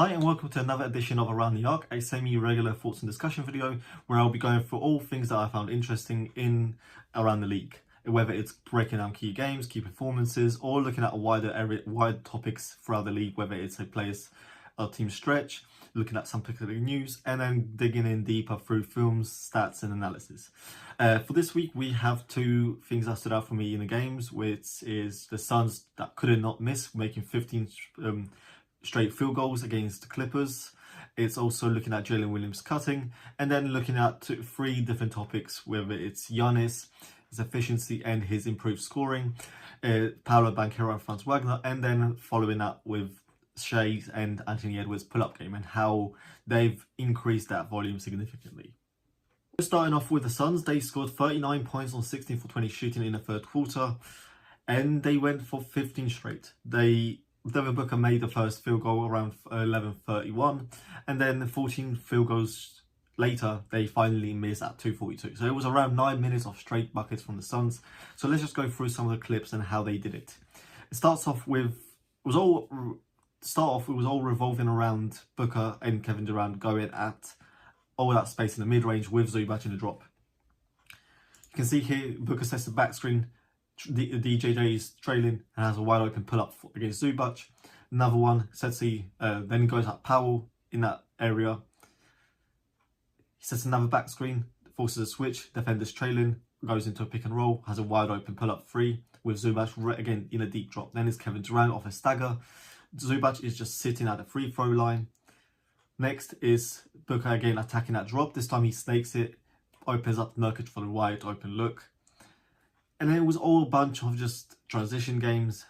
Hi and welcome to another edition of Around the Arc, a semi-regular thoughts and discussion video where I'll be going through all things that I found interesting in around the league, whether it's breaking down key games, key performances, or looking at a wide topics throughout the league, whether it's a player's team stretch, looking at some particular news, and then digging in deeper through films, stats, and analysis. For this week, we have two things that stood out for me in the games, which is the Suns that could not miss, making 15 straight field goals against the Clippers. It's also looking at Jalen Williams cutting, and then looking at three different topics, whether it's Giannis, his efficiency and his improved scoring, Paolo Banchero and Franz Wagner, and then following up with Shai and Anthony Edwards pull-up game and how they've increased that volume significantly. Starting off with the Suns, they scored 39 points on 16 for 20 shooting in the third quarter, and they went for 15 straight. Devin Booker made the first field goal around 11:31, and then 14 field goals later, they finally missed at 2:42. So it was around 9 minutes of straight buckets from the Suns. So let's just go through some of the clips and how they did it. It starts off with, it was all revolving around Booker and Kevin Durant going at all that space in the mid-range with Zubac in the drop. You can see here, Booker sets the back screen. DJJ is trailing and has a wide open pull up against Zubac. Another one, then he goes at Powell in that area. He sets another back screen, forces a switch, defenders trailing, goes into a pick and roll, has a wide open pull up three with Zubac again in a deep drop. Then it's Kevin Durant off a stagger. Zubac is just sitting at the free throw line. Next is Booker again attacking that drop. This time he snakes it, opens up Nurkic for the wide open look. And then it was all a bunch of just transition games,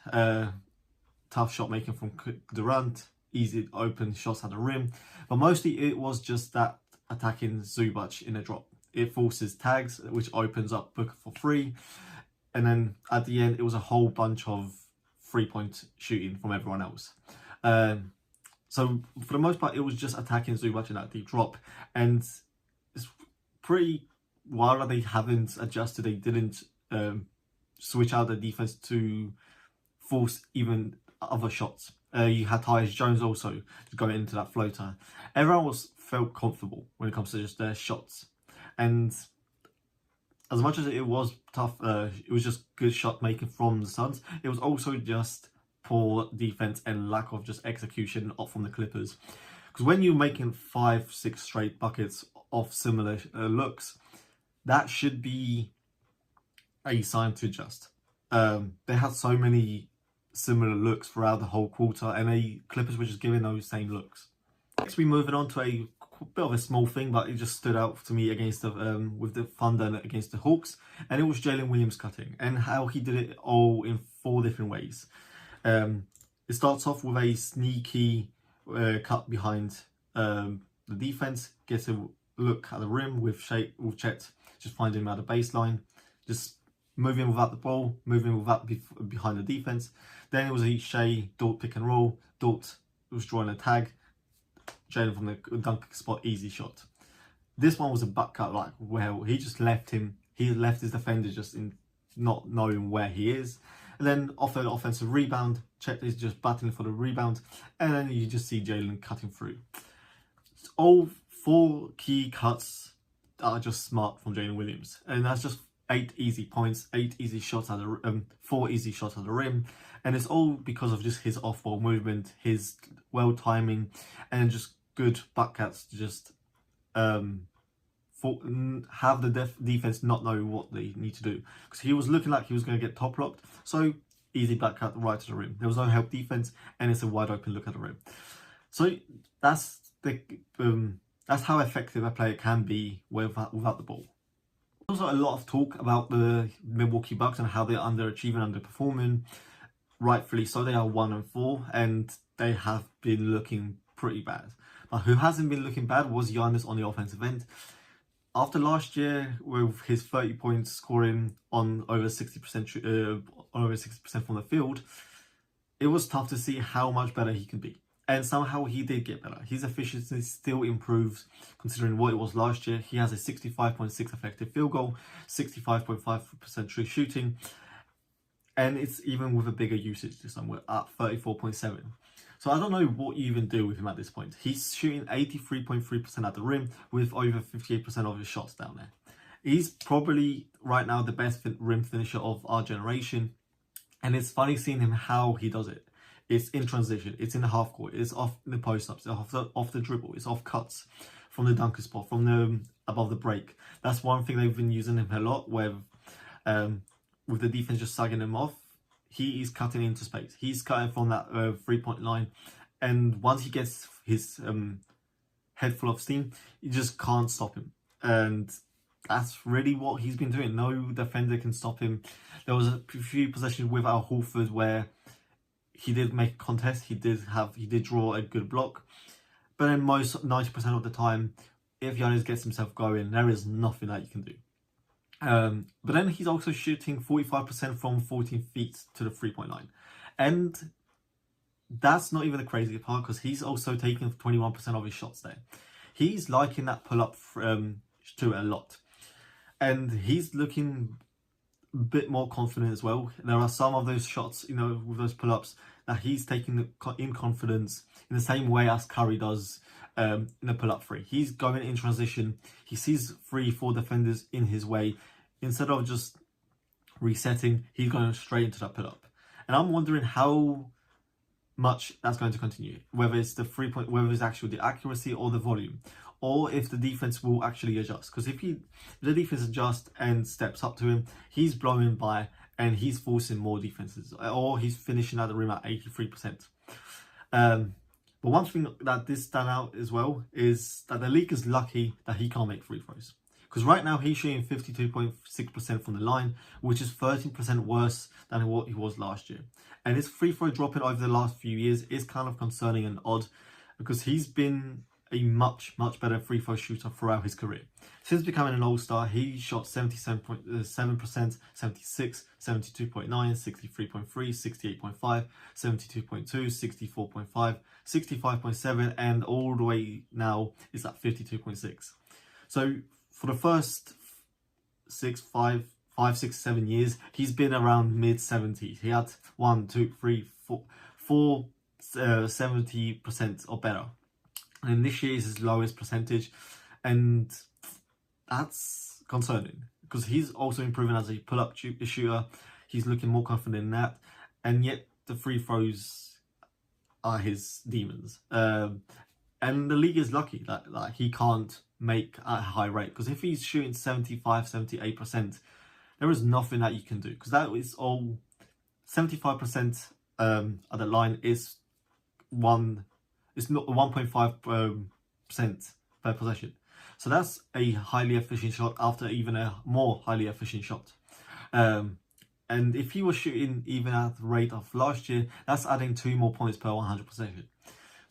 tough shot making from Durant, easy open shots at the rim. But mostly it was just that attacking Zubac in a drop. It forces tags, which opens up Booker for free. And then at the end, it was a whole bunch of three-point shooting from everyone else. So for the most part, it was just attacking Zubac in that deep drop. And it's pretty wild that they haven't adjusted. They didn't switch out the defense to force even other shots. You had Tyus Jones also going into that floater. Everyone felt comfortable when it comes to just their shots, and as much as it was tough, it was just good shot making from the Suns. It was also just poor defense and lack of just execution from the Clippers. Because when you're making 5-6 straight buckets of similar looks, that should be a sign to adjust. They had so many similar looks throughout the whole quarter, and the Clippers were just giving those same looks. Next, we're moving on to a bit of a small thing, but it just stood out to me against with the Thunder and against the Hawks, and it was Jalen Williams cutting and how he did it all in 4 different ways. It starts off with a sneaky cut behind the defense, gets a look at the rim with Chet just finding him at the baseline, just moving without the ball, moving without behind the defense. Then it was a Shai Dort pick and roll. Dort was drawing a tag. Jalen from the dunking spot, easy shot. This one was a butt cut, like where he just left him. He left his defender just in not knowing where he is. And then off an offensive rebound, Chet is just battling for the rebound, and then you just see Jalen cutting through. All 4 key cuts are just smart from Jalen Williams, and that's just 8 easy points, 8 easy shots at the 4 easy shots at the rim, and it's all because of just his off-ball movement, his well timing, and just good buckets to just have the defense not know what they need to do, because he was looking like he was going to get top locked. So easy backcut right to the rim. There was no help defense, and it's a wide open look at the rim. So that's how effective a player can be without the ball. Also a lot of talk about the Milwaukee Bucks and how they're underachieving, underperforming. Rightfully so, they are 1-4 and they have been looking pretty bad. But who hasn't been looking bad was Giannis on the offensive end. After last year, with his 30 points scoring on over 60% from the field, it was tough to see how much better he can be. And somehow he did get better. His efficiency still improves considering what it was last year. He has a 65.6 effective field goal, 65.5% true shooting, and it's even with a bigger usage this time. We're at 34.7. So I don't know what you even do with him at this point. He's shooting 83.3% at the rim with over 58% of his shots down there. He's probably right now the best rim finisher of our generation. And it's funny seeing him how he does it. It's in transition, it's in the half court, it's off the post-ups, off the dribble, it's off cuts from the dunker spot, from the above the break. That's one thing they've been using him a lot, where with the defense just sagging him off, he is cutting into space. He's cutting from that 3-point line, and once he gets his head full of steam, you just can't stop him. And that's really what he's been doing. No defender can stop him. There was a few possessions with our Horford where he did make a contest. He did draw a good block, but then most 90% of the time, if Giannis gets himself going, there is nothing that you can do. But then he's also shooting 45% from 14 feet to the 3-point line, and that's not even the crazy part, because he's also taking 21% of his shots there. He's liking that pull up to a lot, and he's looking a bit more confident as well. There are some of those shots, you know, with those pull-ups that he's taking in confidence in the same way as Curry does in the pull-up three. He's going in transition. He sees 3-4 defenders in his way. Instead of just resetting, he's going straight into that pull-up. And I'm wondering how much that's going to continue. Whether it's the 3-point, whether it's actually the accuracy or the volume, or if the defense will actually adjust. Because if the defense adjusts and steps up to him, he's blowing by and he's forcing more defenses, or he's finishing at the rim at 83%. But one thing that did stand out as well is that the league is lucky that he can't make free throws. Because right now he's shooting 52.6% from the line, which is 13% worse than what he was last year. And his free throw dropping over the last few years is kind of concerning and odd, because he's been a much better free throw shooter throughout his career. Since becoming an all-star, he shot 77.7%, 76, 72.9, 63.3, 68.5, 72.2, 64.5, 65.7, and all the way now is at 52.6. So for the first 5, 6, 7 years, he's been around mid-70s. He had 4 70% or better. And this year is his lowest percentage, and that's concerning, because he's also improving as a pull-up shooter. He's looking more confident in that, and yet the free throws are his demons. And the league is lucky that he can't make at a high rate, because if he's shooting 75, 78%, there is nothing that you can do, because that is all 75% at the line is it's not 1.5% per possession. So that's a highly efficient shot after even a more highly efficient shot. And if he was shooting even at the rate of last year, that's adding 2 more points per 100 possession.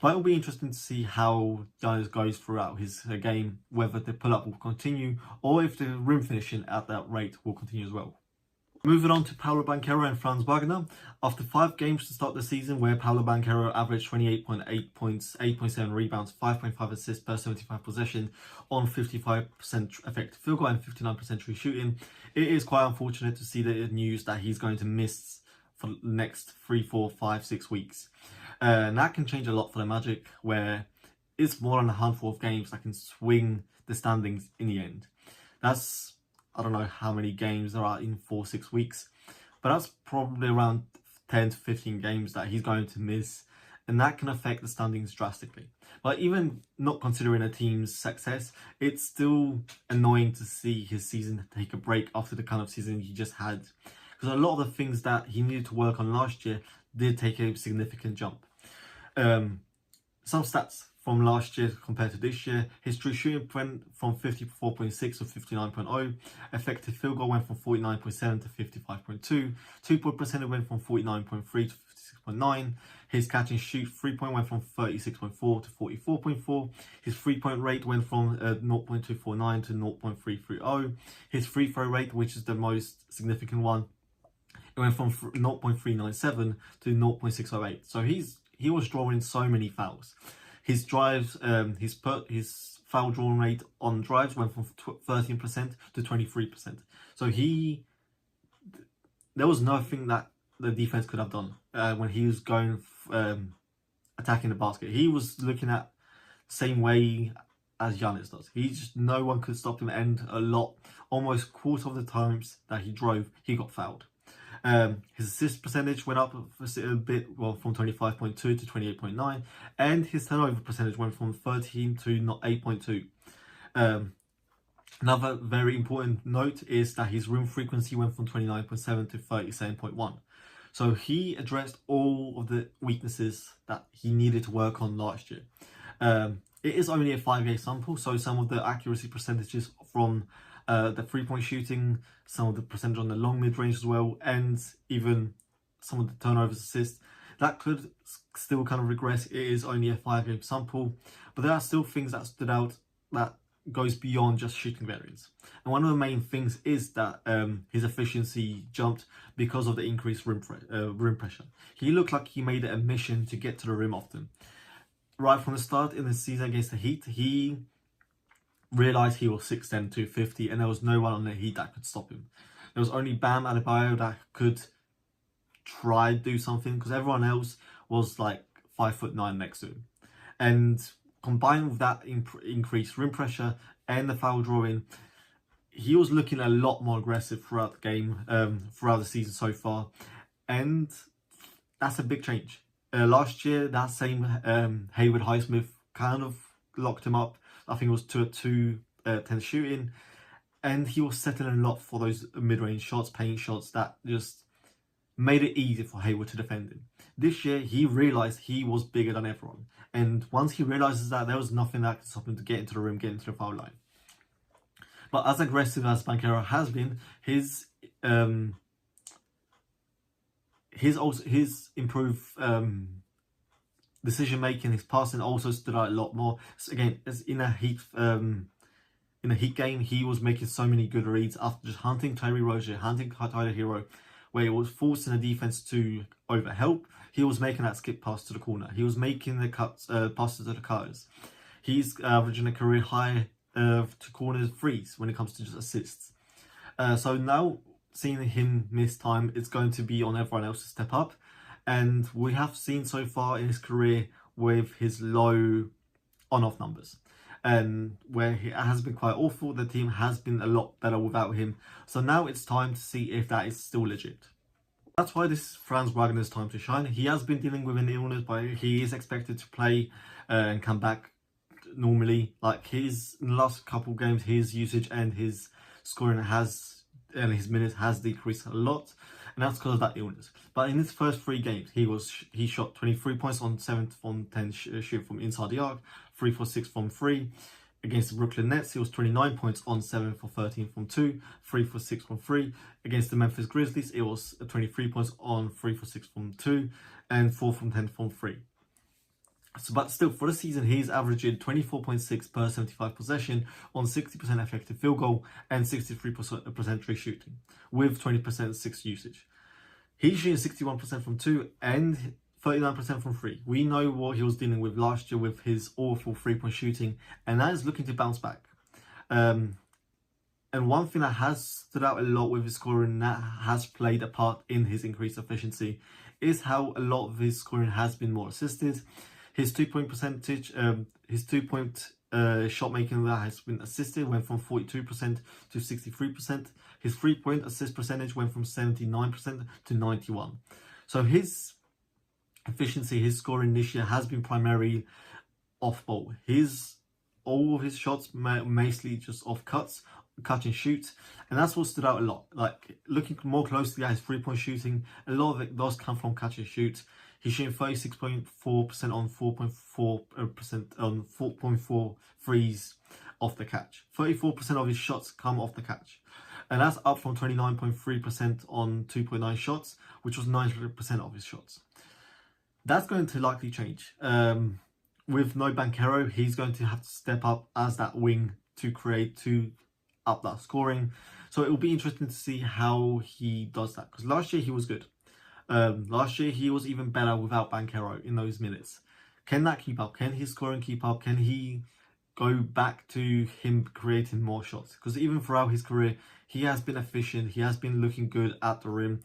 But it will be interesting to see how Giannis goes throughout his game, whether the pull-up will continue or if the rim finishing at that rate will continue as well. Moving on to Paolo Banchero and Franz Wagner. After 5 games to start the season, where Paolo Banchero averaged 28.8 points, 8.7 rebounds, 5.5 assists per 75 possession on 55% effective field goal and 59% true shooting, it is quite unfortunate to see the news that he's going to miss for the next 3, 4, 5, 6 weeks. And that can change a lot for the Magic, where it's more than a handful of games that can swing the standings in the end. That's, I don't know how many games there are in 4, 6 weeks, but that's probably around 10 to 15 games that he's going to miss, and that can affect the standings drastically. But even not considering a team's success, it's still annoying to see his season take a break after the kind of season he just had, because a lot of the things that he needed to work on last year did take a significant jump. Some stats from last year compared to this year: his true shooting went from 54.6 to 59.0, effective field goal went from 49.7 to 55.2, 2-point percentage went from 49.3 to 56.9, his catch and shoot 3-point went from 36.4 to 44.4, his 3-point rate went from 0.249 to 0.330, his free throw rate, which is the most significant one, it went from 0.397 to 0.608. So he was drawing so many fouls. His drives, his foul draw rate on drives went from 13% to 23%. So there was nothing that the defense could have done when he was going attacking the basket. He was looking at the same way as Giannis does. No one could stop him, and almost quarter of the times that he drove, he got fouled. His assist percentage went up a bit, from 25.2 to 28.9, and his turnover percentage went from 13 to 8.2. Another very important note is that his rim frequency went from 29.7 to 37.1. So he addressed all of the weaknesses that he needed to work on last year. It is only a 5-game sample, so some of the accuracy percentages from the three-point shooting, some of the percentage on the long mid-range as well, and even some of the turnovers, assists, that could still kind of regress. It is only a 5-game sample, but there are still things that stood out that goes beyond just shooting variance. And one of the main things is that his efficiency jumped because of the increased rim pressure. He looked like he made it a mission to get to the rim often. Right from the start in the season against the Heat, he realised he was 6'10", 250, and there was no one on the Heat that could stop him. There was only Bam Adebayo that could try to do something, because everyone else was like 5'9" next to him. And combined with that increased rim pressure and the foul drawing, he was looking a lot more aggressive throughout the game, throughout the season so far, and that's a big change. Last year, that same Hayward Highsmith kind of locked him up. I think it was 2-10 shooting, and he was settling a lot for those mid-range shots, paint shots that just made it easy for Hayward to defend him. This year, he realised he was bigger than everyone, and once he realises that, there was nothing that could stop him to get into the rim, get into the foul line. But as aggressive as Banchero has been, his improved decision making, his passing also stood out a lot more. So again, as in a Heat game, he was making so many good reads after just hunting Terry Rozier, hunting Tyler Hero, where it was forcing the defense to overhelp. He was making that skip pass to the corner. He was making the passes to the cutters. He's averaging a career high to corner threes when it comes to just assists. So now seeing him miss time, it's going to be on everyone else to step up. And we have seen so far in his career with his low on-off numbers, and where he has been quite awful, the team has been a lot better without him. So now it's time to see if that is still legit. That's why this is Franz Wagner's time to shine. He has been dealing with an illness, but he is expected to play and come back normally. Like in the last couple of games, his usage and his scoring his minutes has decreased a lot, and that's because of that illness. But in his first 3 games, he shot 23 points on 7 from 10 shoot from inside the arc, 3 for 6 from 3. Against the Brooklyn Nets, he was 29 points on 7 for 13 from 2, 3 for 6 from 3. Against the Memphis Grizzlies, it was 23 points on 3 for 6 from 2, and 4 from 10 from 3. So, but still, for the season, he's averaging 24.6 per 75 possession on 60% effective field goal and 63% true shooting, with 20% 6 usage. He's shooting 61% from 2 and 39% from 3. We know what he was dealing with last year with his awful 3-point shooting, and that is looking to bounce back. And one thing that has stood out a lot with his scoring, that has played a part in his increased efficiency, is how a lot of his scoring has been more assisted. His 2-point percentage, his 2-point shot making that has been assisted went from 42% to 63%. His 3-point assist percentage went from 79% to 91%. So his efficiency, his scoring this year has been primarily off ball. All of his shots mostly just off cuts, catch and shoot, and that's what stood out a lot. Like looking more closely at his 3-point shooting, a lot of it does come from catch and shoot. He's shooting 36.4% on 4.4% on 4.4 threes off the catch. 34% of his shots come off the catch, and that's up from 29.3% on 2.9 shots, which was 90% of his shots. That's going to likely change. With no Banchero, he's going to have to step up as that wing to up that scoring. So it will be interesting to see how he does that, because last year he was good. Last year he was even better without Banchero in those minutes. Can that keep up? Can his scoring keep up? Can he go back to him creating more shots? Because even throughout his career, he has been efficient. He has been looking good at the rim.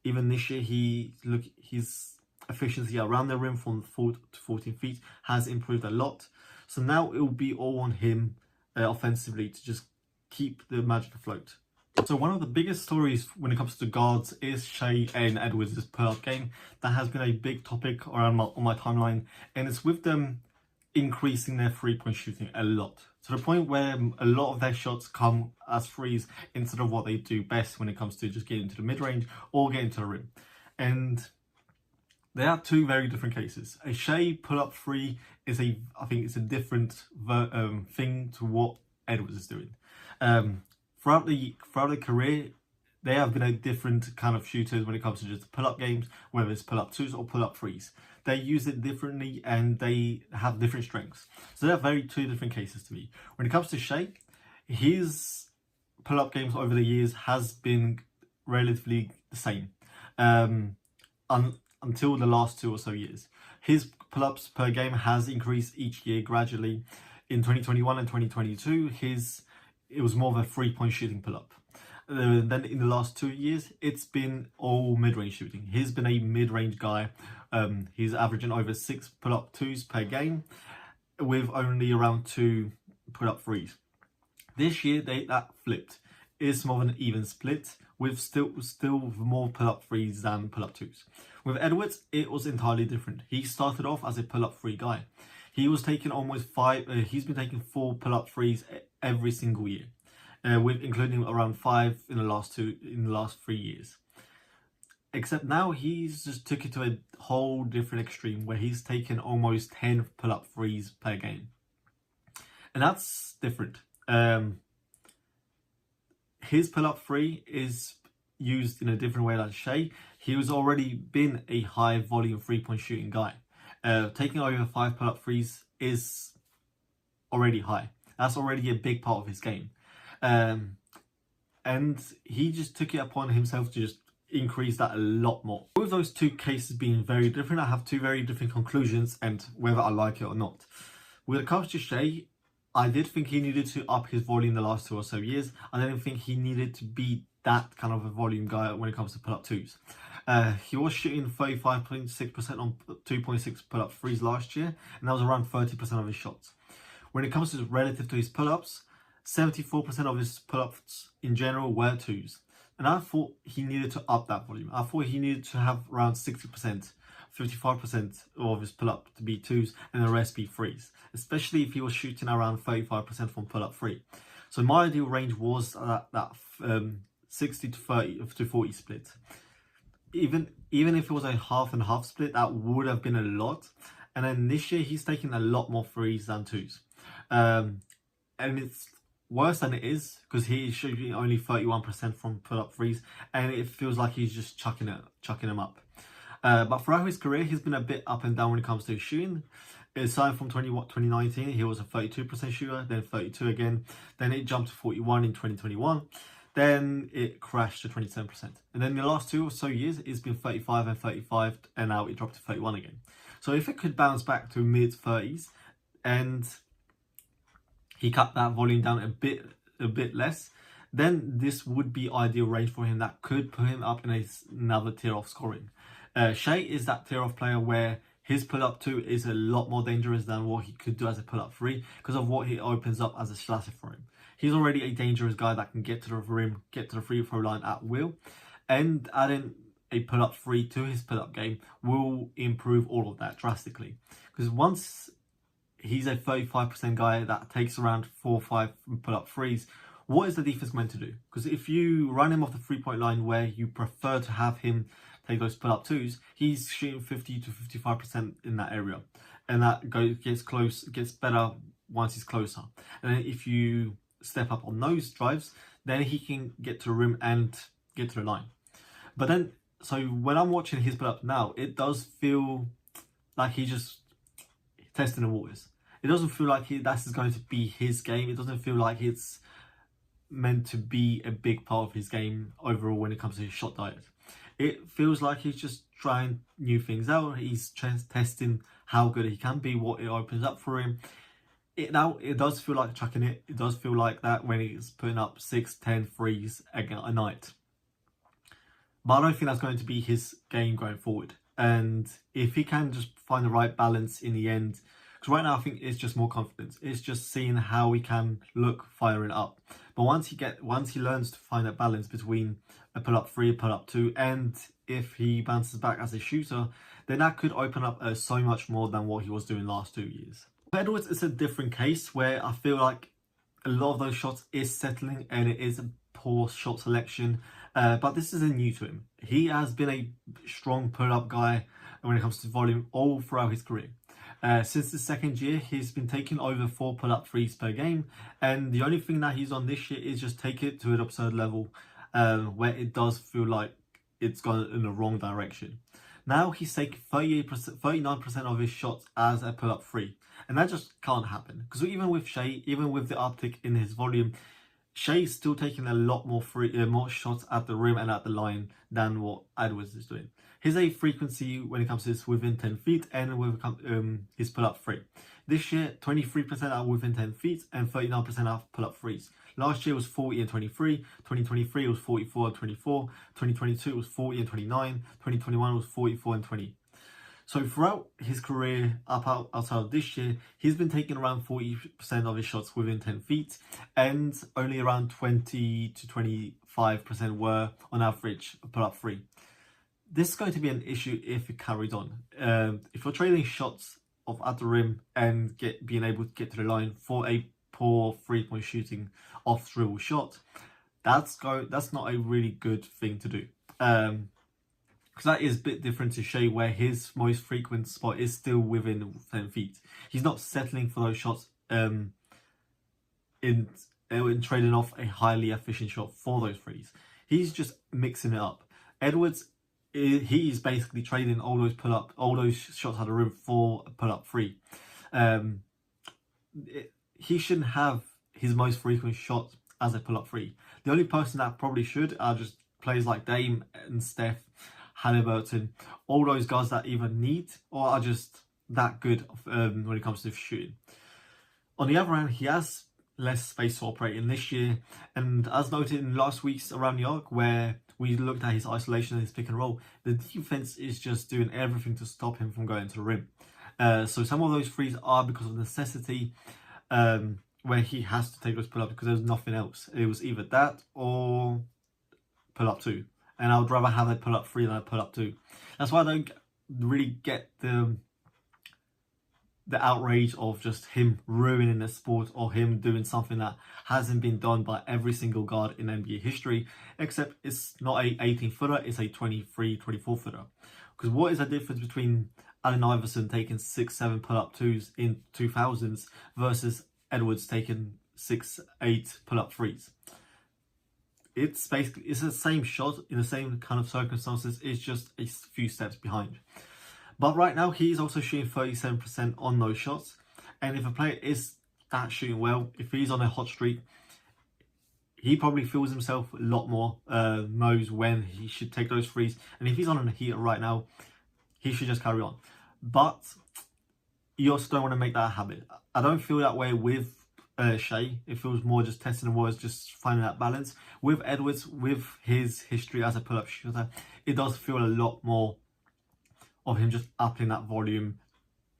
Even this year, he's efficiency around the rim from 4 to 14 feet has improved a lot. So now it will be all on him offensively to just keep the Magic afloat. So one of the biggest stories when it comes to guards is Shai and Edwards' pull-up game. That has been a big topic around on my timeline, and it's with them increasing their three-point shooting a lot, to the point where a lot of their shots come as threes instead of what they do best when it comes to just getting to the mid-range or getting to the rim. And they are two very different cases. A Shai pull-up three is I think it's a different thing to what Edwards is doing. Throughout the career, they have been a different kind of shooters when it comes to just pull-up games, whether it's pull-up twos or pull-up threes. They use it differently and they have different strengths. So they're two different cases to me. When it comes to Shai, his pull-up games over the years has been relatively the same until the last 2 or so years. His pull-ups per game has increased each year gradually. In 2021 and 2022, it was more of a three-point shooting pull-up. Then in the last 2 years, it's been all mid-range shooting. He's been a mid-range guy. He's averaging over 6 pull-up twos per game with only around 2 pull-up threes. This year, that flipped. It's more of an even split with still more pull-up threes than pull-up twos. With Edwards, it was entirely different. He started off as a pull-up three guy. He was taking almost 5. He's been taking 4 pull-up threes every single year, with including around 5 in the last 3 years. Except now he's just took it to a whole different extreme where he's taken almost 10 pull-up threes per game, and that's different. His pull-up three is used in a different way than Shai. He was already been a high volume 3-point shooting guy. Taking over 5 pull-up threes is already high. That's already a big part of his game. And he just took it upon himself to just increase that a lot more. With those two cases being very different, I have 2 very different conclusions and whether I like it or not. When it comes to Shai, I did think he needed to up his volume the last 2 or so years. I didn't think he needed to be that kind of a volume guy when it comes to pull-up twos. He was shooting 35.6% on 2.6 pull-up threes last year, and that was around 30% of his shots. When it comes to relative to his pull-ups, 74% of his pull-ups in general were twos. And I thought he needed to up that volume. I thought he needed to have around 60%, 55% of his pull-up to be twos and the rest be threes, especially if he was shooting around 35% from pull-up three. So my ideal range was that 60 to 30 to 40 split. Even if it was a half and half split, that would have been a lot. And then this year he's taking a lot more threes than twos. And it's worse than it is because he's shooting only 31% from pull-up threes, and it feels like he's just chucking them up. But throughout his career, he's been a bit up and down when it comes to his shooting. Aside from 2019, he was a 32% shooter, then 32 again, then it jumped to 41 in 2021, then it crashed to 27%. And then the last 2 or so years, it's been 35 and 35, and now it dropped to 31 again. So if it could bounce back to mid-30s, and he cut that volume down a bit less, then this would be ideal range for him that could put him up in another tier of scoring. Shai is that tier of player where his pull-up 2 is a lot more dangerous than what he could do as a pull-up 3 because of what he opens up as a slasher for him. He's already a dangerous guy that can get to the rim, get to the free throw line at will, and adding a pull-up 3 to his pull-up game will improve all of that drastically. Because once he's a 35% guy that takes around 4 or 5 pull-up threes, what is the defense meant to do? Because if you run him off the 3-point line where you prefer to have him take those pull-up 2s, he's shooting 50 to 55% in that area. And that gets better once he's closer. And then if you step up on those drives, then he can get to the rim and get to the line. But then, so when I'm watching his pull-up now, it does feel like he's just testing the waters. It doesn't feel like that's going to be his game. It doesn't feel like it's meant to be a big part of his game overall when it comes to his shot diet. It feels like he's just trying new things out. He's testing how good he can be, what it opens up for him. It does feel like chucking it. It does feel like that when he's putting up 6, 10 threes a night. But I don't think that's going to be his game going forward. And if he can just find the right balance in the end, because right now I think it's just more confidence. It's just seeing how he can look firing up. But once he learns to find that balance between a pull-up 3, a pull-up 2, and if he bounces back as a shooter, then that could open up so much more than what he was doing last 2 years. Edwards is a different case where I feel like a lot of those shots is settling and it is a poor shot selection. But this isn't new to him. He has been a strong pull-up guy when it comes to volume all throughout his career. Since the second year, he's been taking over 4 pull-up 3s per game, and the only thing that he's on this year is just take it to an absurd level, where it does feel like it's gone in the wrong direction. Now he's taking 39% of his shots as a pull-up 3, and that just can't happen, because even with Shai, even with the uptick in his volume, Shai's still taking a lot more more shots at the rim and at the line than what Edwards is doing. His A frequency when it comes to this within 10 feet and with his pull-up 3. This year, 23% are within 10 feet and 39% are pull-up 3s. Last year was 40 and 23, 2023 was 44 and 24, 2022 was 40 and 29, 2021 was 44 and 20. So throughout his career outside of this year, he's been taking around 40% of his shots within 10 feet and only around 20 to 25% were on average pull-up 3. This is going to be an issue if it carries on. If you're trading shots off at the rim and being able to get to the line for a poor 3-point shooting off dribble shot, that's not a really good thing to do. Because that is a bit different to Shai, where his most frequent spot is still within 10 feet. He's not settling for those shots in trading off a highly efficient shot for those threes. He's just mixing it up. Edwards, he's basically trading all those shots at the rim for a pull-up 3. He shouldn't have his most frequent shot as a pull-up 3. The only person that probably should are just players like Dame and Steph, Halliburton, all those guys that either need or are just that good when it comes to shooting. On the other hand, he has less space to operate in this year, and as noted in last week's Around the Arc, where we looked at his isolation and his pick and roll, the defense is just doing everything to stop him from going to the rim. So some of those threes are because of necessity, where he has to take those pull-ups because there's nothing else. It was either that or pull-up 2. And I would rather have a pull-up 3 than a pull-up 2. That's why I don't really get the outrage of just him ruining the sport or him doing something that hasn't been done by every single guard in NBA history, except it's not a 18-footer, it's a 23, 24-footer. Because what is the difference between Allen Iverson taking 6-7 pull-up 2s in 2000s versus Edwards taking 6-8 pull-up 3s? It's the same shot in the same kind of circumstances. It's just a few steps behind. But right now, he's also shooting 37% on those shots. And if a player is that shooting well, if he's on a hot streak, he probably feels himself a lot more, knows when he should take those threes. And if he's on a heater right now, he should just carry on. But you also don't want to make that a habit. I don't feel that way with Shai. It feels more just testing the waters, just finding that balance. With Edwards, with his history as a pull-up shooter, it does feel a lot more of him just upping that volume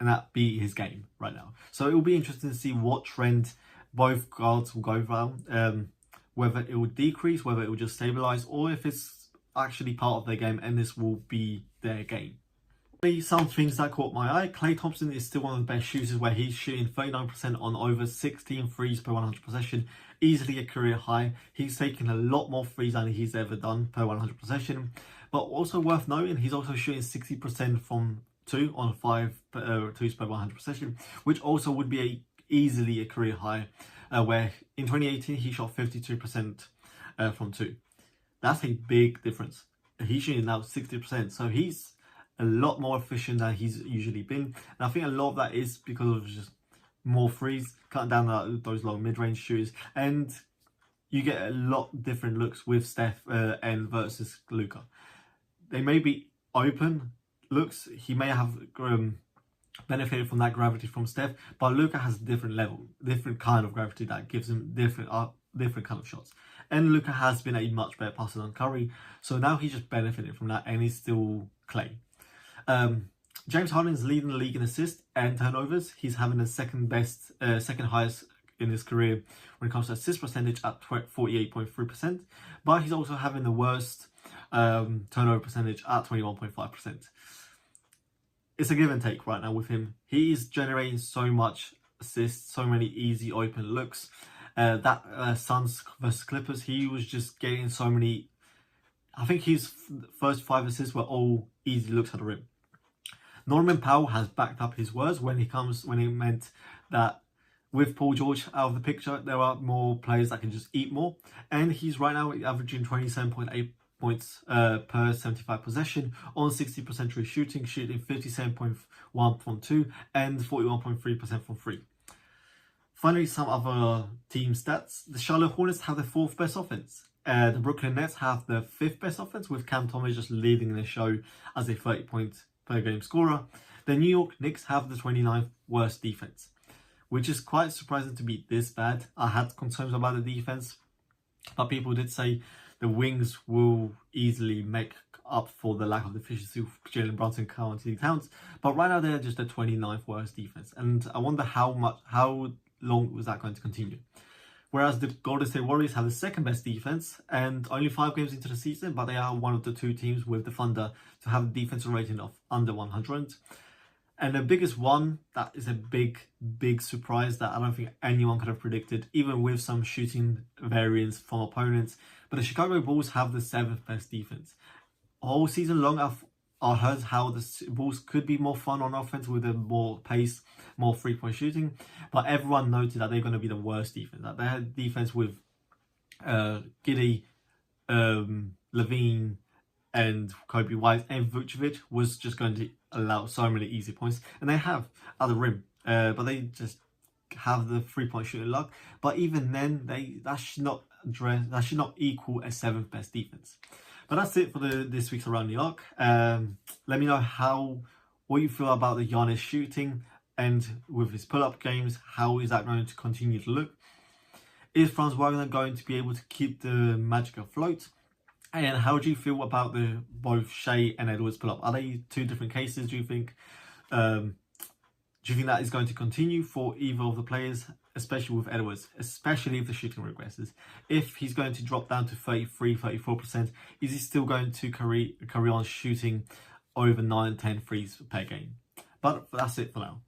and that be his game right now. So it will be interesting to see what trend both guards will go down, whether it will decrease, whether it will just stabilize, or if it's actually part of their game and this will be their game. Some things that caught my eye. Klay Thompson is still one of the best shooters, where he's shooting 39% on over 16 threes per 100 possession, easily a career high. He's taken a lot more threes than he's ever done per 100 possession. But also worth noting, he's also shooting 60% from 2 on 5 twos per 100 possession, which also would be easily a career high, where in 2018 he shot 52% from 2. That's a big difference. He's shooting now 60%, so he's a lot more efficient than he's usually been. And I think a lot of that is because of just more threes, cutting down those long mid-range shooters, and you get a lot different looks with Steph and versus Luka. They may be open looks. He may have benefited from that gravity from Steph, but Luka has a different level, different kind of gravity that gives him different kind of shots. And Luka has been a much better passer than Curry, so now he's just benefiting from that, and he's still Klay. James Harden is leading the league in assists and turnovers. He's having the second highest in his career when it comes to assist percentage at 48.3%, but he's also having the worst turnover percentage at 21.5%. It's a give and take right now with him. He's generating so much assists, so many easy open looks. That Suns versus Clippers, he was just getting so many. I think his first 5 assists were all easy looks at the rim. Norman Powell has backed up his words when he meant that with Paul George out of the picture, there are more players that can just eat more. And he's right now averaging 27.8 points per 75 possession on 60% true shooting 57.1 from 2 and 41.3% from 3. Finally, some other team stats. The Charlotte Hornets have the 4th best offense. The Brooklyn Nets have the 5th best offense, with Cam Thomas just leading the show as a 30-point per game scorer. The New York Knicks have the 29th worst defense, which is quite surprising to be this bad. I had concerns about the defense, but people did say the wings will easily make up for the lack of efficiency of Jalen Brunson and Karl Anthony Towns. But right now they're just the 29th worst defense, and I wonder how long was that going to continue. Whereas the Golden State Warriors have the 2nd best defense and only 5 games into the season, but they are one of the 2 teams with the Thunder to have a defensive rating of under 100. And the biggest one, that is a big surprise that I don't think anyone could have predicted, even with some shooting variance from opponents. But the Chicago Bulls have the 7th best defense. All season long, I heard how the Bulls could be more fun on offense with a more pace, more 3-point shooting. But everyone noted that they're going to be the worst defense. That they had defense with Giddey, Levine, and Kobe White and Vucevic was just going to allow so many easy points, and they have at the rim, but they just have the 3-point shooting luck. But even then, that should not equal a 7th best defense. But that's it for this week's Around New York. Let me know what you feel about the Giannis shooting, and with his pull-up games, how is that going to continue to look? Is Franz Wagner going to be able to keep the Magic afloat? And how do you feel about both Shai and Edwards pull-up? Are they 2 different cases? Do you think that is going to continue for either of the players, especially with Edwards, especially if the shooting regresses? If he's going to drop down to 34%, is he still going to carry on shooting over 9-10 threes per game? But that's it for now.